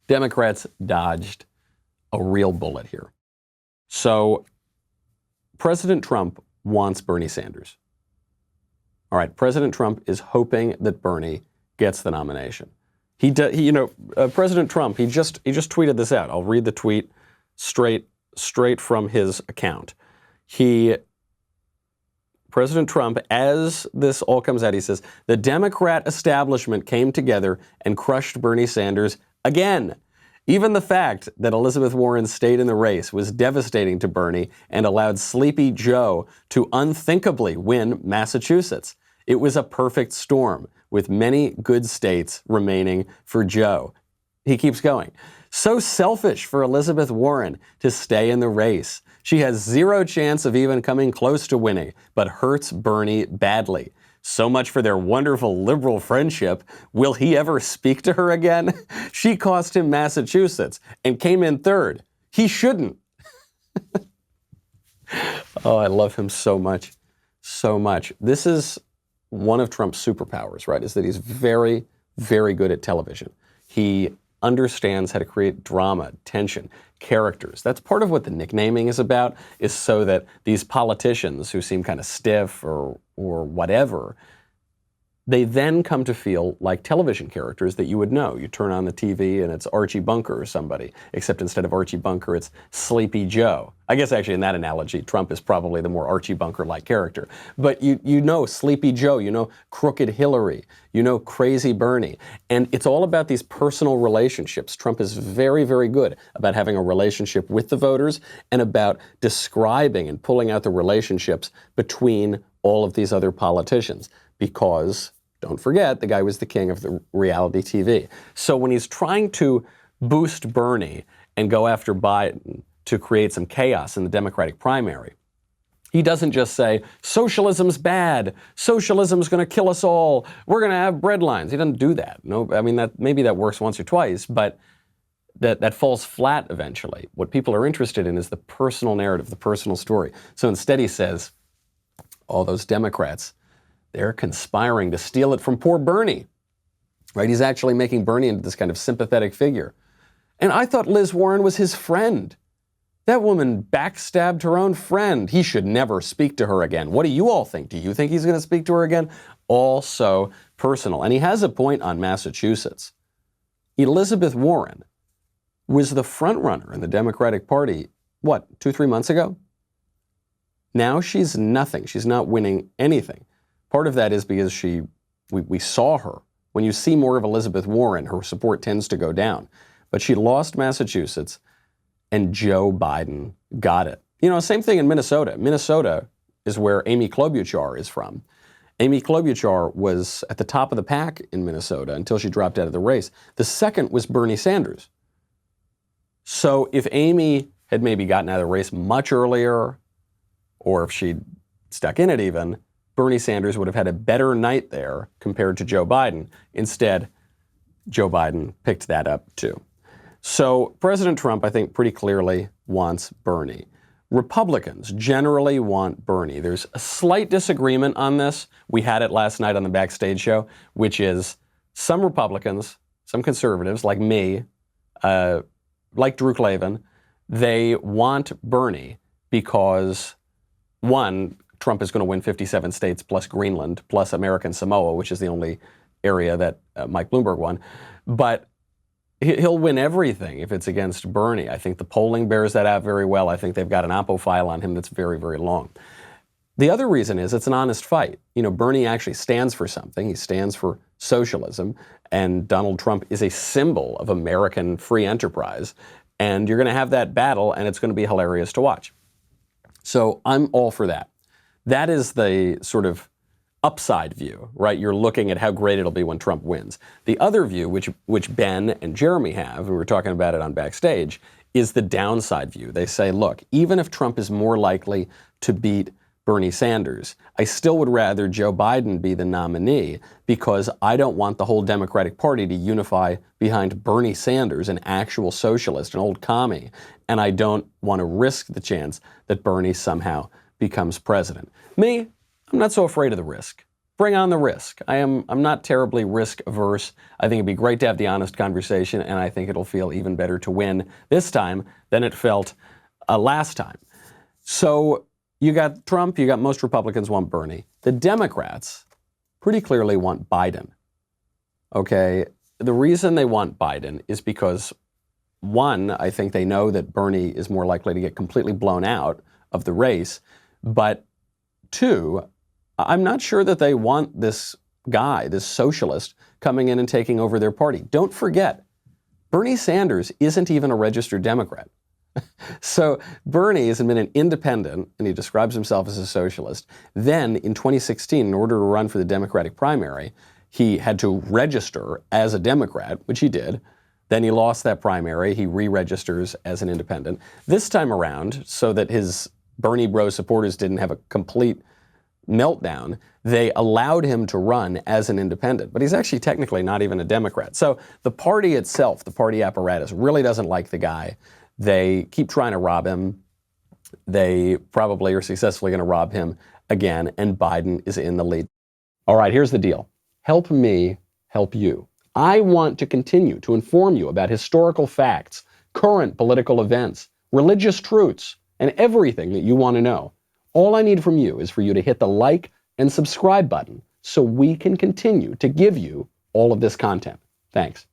Democrats dodged a real bullet here. So President Trump wants Bernie Sanders. All right, President Trump is hoping that Bernie gets the nomination. President Trump, he just tweeted this out. I'll read the tweet straight from his account. President Trump, as this all comes out, he says, the Democrat establishment came together and crushed Bernie Sanders again. Even the fact that Elizabeth Warren stayed in the race was devastating to Bernie and allowed Sleepy Joe to unthinkably win Massachusetts. It was a perfect storm, with many good states remaining for Joe. He keeps going. So selfish for Elizabeth Warren to stay in the race. She has zero chance of even coming close to winning, but hurts Bernie badly. So much for their wonderful liberal friendship. Will he ever speak to her again? She cost him Massachusetts and came in third. He shouldn't. Oh, I love him so much. So much. This is one of Trump's superpowers, right? Is that he's very, very good at television. He understands how to create drama, tension, characters. That's part of what the nicknaming is about, is so that these politicians who seem kind of stiff or whatever, they then come to feel like television characters that you would know. You turn on the TV and it's Archie Bunker or somebody, except instead of Archie Bunker, it's Sleepy Joe. I guess actually in that analogy, Trump is probably the more Archie Bunker-like character. But you know Sleepy Joe, you know Crooked Hillary, you know Crazy Bernie. And it's all about these personal relationships. Trump is very, very good about having a relationship with the voters and about describing and pulling out the relationships between all of these other politicians. Because, don't forget, the guy was the king of the reality TV. So when he's trying to boost Bernie and go after Biden to create some chaos in the Democratic primary, he doesn't just say, socialism's bad, socialism's going to kill us all, we're going to have breadlines. He doesn't do that. No, I mean, maybe that works once or twice, but that falls flat eventually. What people are interested in is the personal narrative, the personal story. So instead he says, all those Democrats, they're conspiring to steal it from poor Bernie, right? He's actually making Bernie into this kind of sympathetic figure. And I thought Liz Warren was his friend. That woman backstabbed her own friend. He should never speak to her again. What do you all think? Do you think he's going to speak to her again? All so personal. And he has a point on Massachusetts. Elizabeth Warren was the front runner in the Democratic Party, 2-3 months ago? Now she's nothing. She's not winning anything. Part of that is because we saw her. When you see more of Elizabeth Warren, her support tends to go down. But she lost Massachusetts, and Joe Biden got it. You know, same thing in Minnesota. Minnesota is where Amy Klobuchar is from. Amy Klobuchar was at the top of the pack in Minnesota until she dropped out of the race. The second was Bernie Sanders. So if Amy had maybe gotten out of the race much earlier, or if she'd stuck in it even, Bernie Sanders would have had a better night there compared to Joe Biden. Instead, Joe Biden picked that up too. So President Trump, I think, pretty clearly wants Bernie. Republicans generally want Bernie. There's a slight disagreement on this. We had it last night on the Backstage show, which is some Republicans, some conservatives like me, like Drew Clavin, they want Bernie because, one, Trump is going to win 57 states plus Greenland plus American Samoa, which is the only area that Mike Bloomberg won. But he'll win everything if it's against Bernie. I think the polling bears that out very well. I think they've got an oppo file on him that's very, very long. The other reason is it's an honest fight. You know, Bernie actually stands for something. He stands for socialism, and Donald Trump is a symbol of American free enterprise. And you're going to have that battle, and it's going to be hilarious to watch. So I'm all for that. That is the sort of upside view, right? You're looking at how great it'll be when Trump wins. The other view, which Ben and Jeremy have, and we were talking about it on Backstage, is the downside view. They say, look, even if Trump is more likely to beat Bernie Sanders, I still would rather Joe Biden be the nominee because I don't want the whole Democratic Party to unify behind Bernie Sanders, an actual socialist, an old commie, and I don't want to risk the chance that Bernie somehow becomes president. Me, I'm not so afraid of the risk. bring on the risk. I'm not terribly risk averse. I think it'd be great to have the honest conversation, and I think it'll feel even better to win this time than it felt last time. So you got Trump, you got most Republicans want Bernie. The Democrats pretty clearly want Biden. Okay, the reason they want Biden is because, one, I think they know that Bernie is more likely to get completely blown out of the race, but two, I'm not sure that they want this guy, this socialist, coming in and taking over their party. Don't forget, Bernie Sanders isn't even a registered Democrat. So Bernie has been an independent, and he describes himself as a socialist. Then in 2016, in order to run for the Democratic primary, he had to register as a Democrat, which he did. Then he lost that primary. He re-registers as an independent. This time around, so that his Bernie bro supporters didn't have a complete meltdown, they allowed him to run as an independent. But he's actually technically not even a Democrat. So the party itself, the party apparatus, really doesn't like the guy. They keep trying to rob him. They probably are successfully going to rob him again, and Biden is in the lead. All right, here's the deal. Help me help you. I want to continue to inform you about historical facts, current political events, religious truths, and everything that you want to know. All I need from you is for you to hit the like and subscribe button so we can continue to give you all of this content. Thanks.